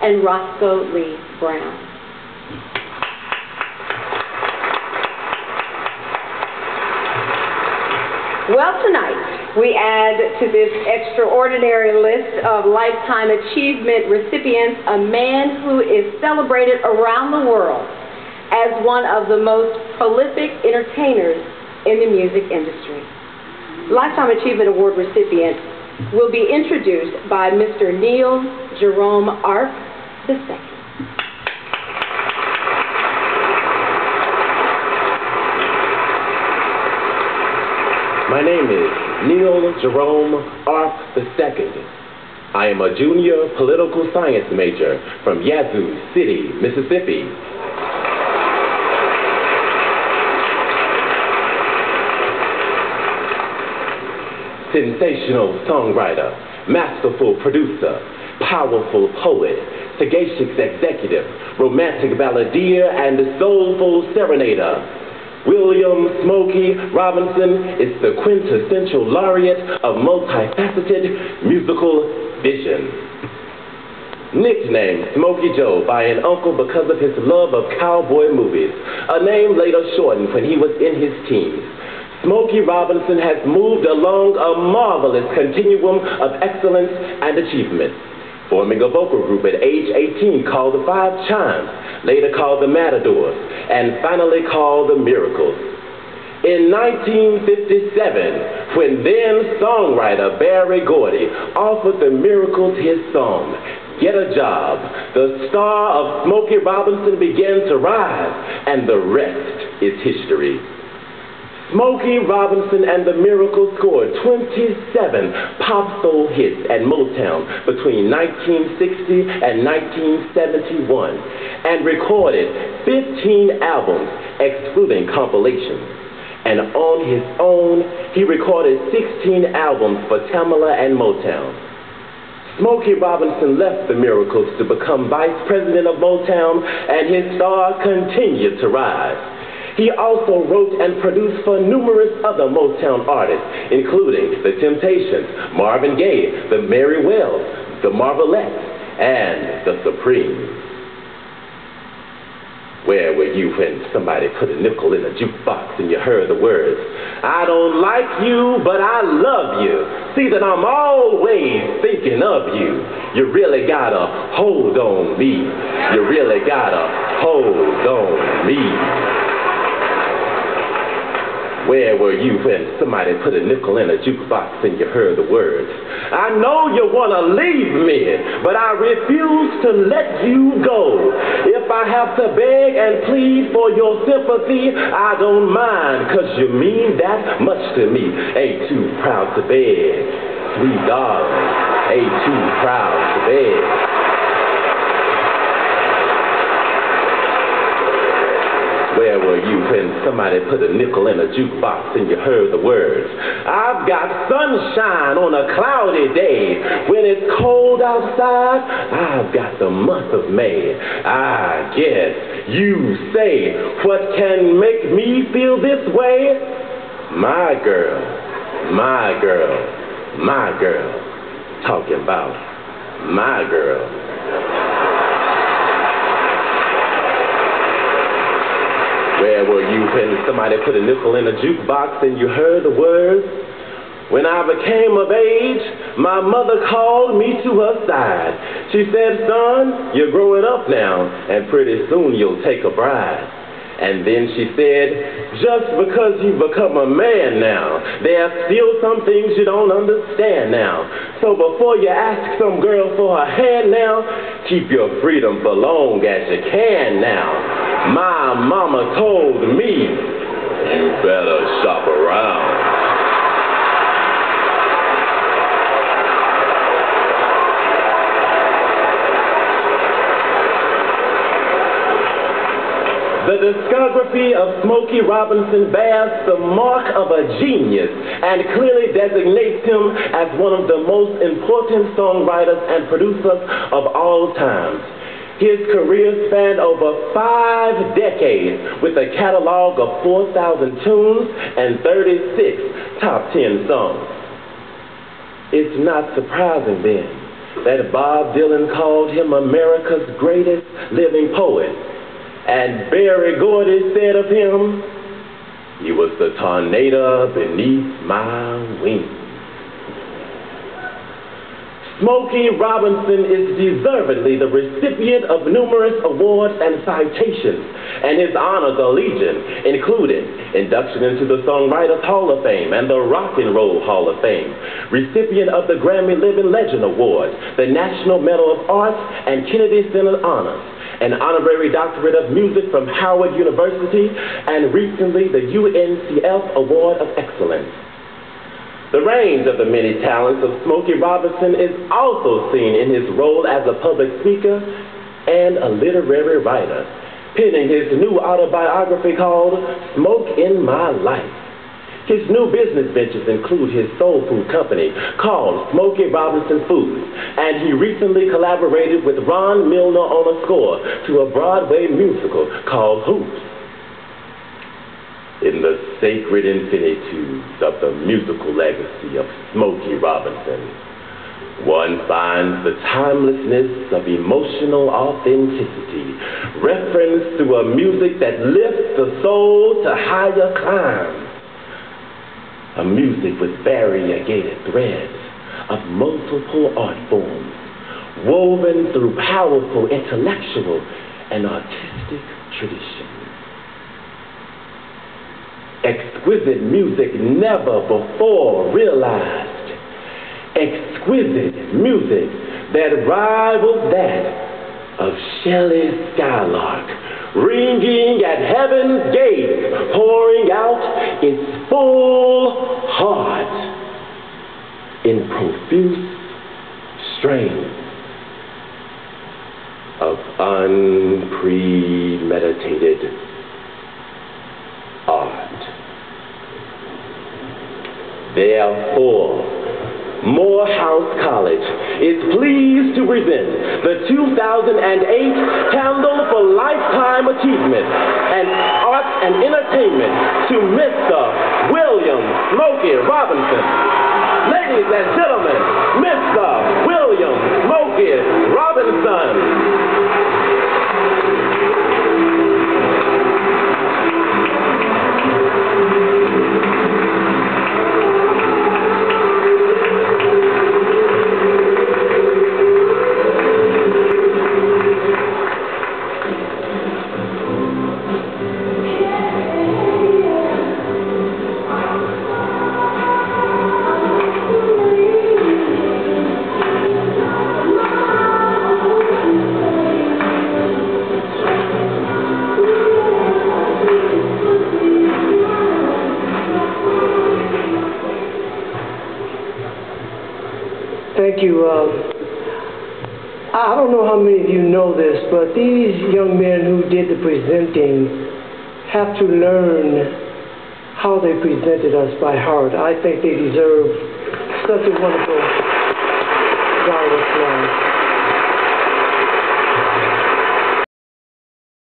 and Roscoe Lee Brown. Well, tonight we add to this extraordinary list of Lifetime Achievement recipients a man who is celebrated around the world as one of the most prolific entertainers in the music industry. Lifetime Achievement Award recipient will be introduced by Mr. Neil Jerome Arp II. My name is Neil Jerome Arp II. I am a junior political science major from Yazoo City, Mississippi. Sensational songwriter, masterful producer, powerful poet, sagacious executive, romantic balladeer, and soulful serenader. William Smokey Robinson is the quintessential laureate of multifaceted musical vision. Nicknamed Smokey Joe by an uncle because of his love of cowboy movies, a name later shortened when he was in his teens. Smokey Robinson has moved along a marvelous continuum of excellence and achievement, forming a vocal group at age 18 called the Five Chimes, later called the Matadors, and finally called the Miracles. In 1957, when then songwriter Berry Gordy offered the Miracles his song, Get a Job, the star of Smokey Robinson began to rise, and the rest is history. Smokey Robinson and the Miracles scored 27 pop soul hits at Motown between 1960 and 1971 and recorded 15 albums excluding compilations. And on his own, he recorded 16 albums for Tamala and Motown. Smokey Robinson left the Miracles to become vice president of Motown, and his star continued to rise. He also wrote and produced for numerous other Motown artists, including The Temptations, Marvin Gaye, the Mary Wells, the Marvelettes, and the Supremes. Where were you when somebody put a nickel in a jukebox and you heard the words, I don't like you, but I love you. See that I'm always thinking of you. You really gotta hold on me. You really gotta hold on me. Where were you when somebody put a nickel in a jukebox and you heard the words, I know you want to leave me, but I refuse to let you go. If I have to beg and plead for your sympathy, I don't mind, 'cause you mean that much to me. Ain't too proud to beg, sweet darling, ain't too proud to beg. Where were you when somebody put a nickel in a jukebox and you heard the words, I've got sunshine on a cloudy day. When it's cold outside, I've got the month of May. I guess you say, what can make me feel this way? My girl, my girl, my girl. Talking about my girl. Where were you when somebody put a nickel in a jukebox and you heard the words? When I became of age, my mother called me to her side. She said, son, you're growing up now, and pretty soon you'll take a bride. And then she said, just because you've become a man now, there are still some things you don't understand now. So before you ask some girl for her hand now, keep your freedom for long as you can now. My mama told me, you better shop around. The discography of Smokey Robinson bears the mark of a genius and clearly designates him as one of the most important songwriters and producers of all time. His career spanned over 5 decades with a catalog of 4,000 tunes and 36 top 10 songs. It's not surprising then that Bob Dylan called him America's greatest living poet. And Berry Gordy said of him, he was the tornado beneath my wings. Smokey Robinson is deservedly the recipient of numerous awards and citations, and his honors are legion, including induction into the Songwriters Hall of Fame and the Rock and Roll Hall of Fame, recipient of the Grammy Living Legend Award, the National Medal of Arts, and Kennedy Center Honors, an honorary doctorate of music from Howard University, and recently the UNCF Award of Excellence. The range of the many talents of Smokey Robinson is also seen in his role as a public speaker and a literary writer, penning his new autobiography called Smoke in My Life. His new business ventures include his soul food company called Smokey Robinson Foods, and he recently collaborated with Ron Milner on a score to a Broadway musical called Hoops. In the sacred infinitudes of the musical legacy of Smokey Robinson, one finds the timelessness of emotional authenticity, reference to a music that lifts the soul to higher climes, a music with variegated threads of multiple art forms, woven through powerful intellectual and artistic traditions. Exquisite music never before realized. Exquisite music that rivals that of Shelley's Skylark, ringing at heaven's gate, pouring out its full heart in profuse strains of unpremeditated art. Therefore, Morehouse College is pleased to present the 2008 Candle for Lifetime Achievement and Arts and Entertainment to Mr. William Smokey Robinson. Ladies and gentlemen, Mr. William Smokey Robinson. Thank you. I don't know how many of you know this, but these young men who did the presenting have to learn how they presented us by heart. I think they deserve such a wonderful round of applause.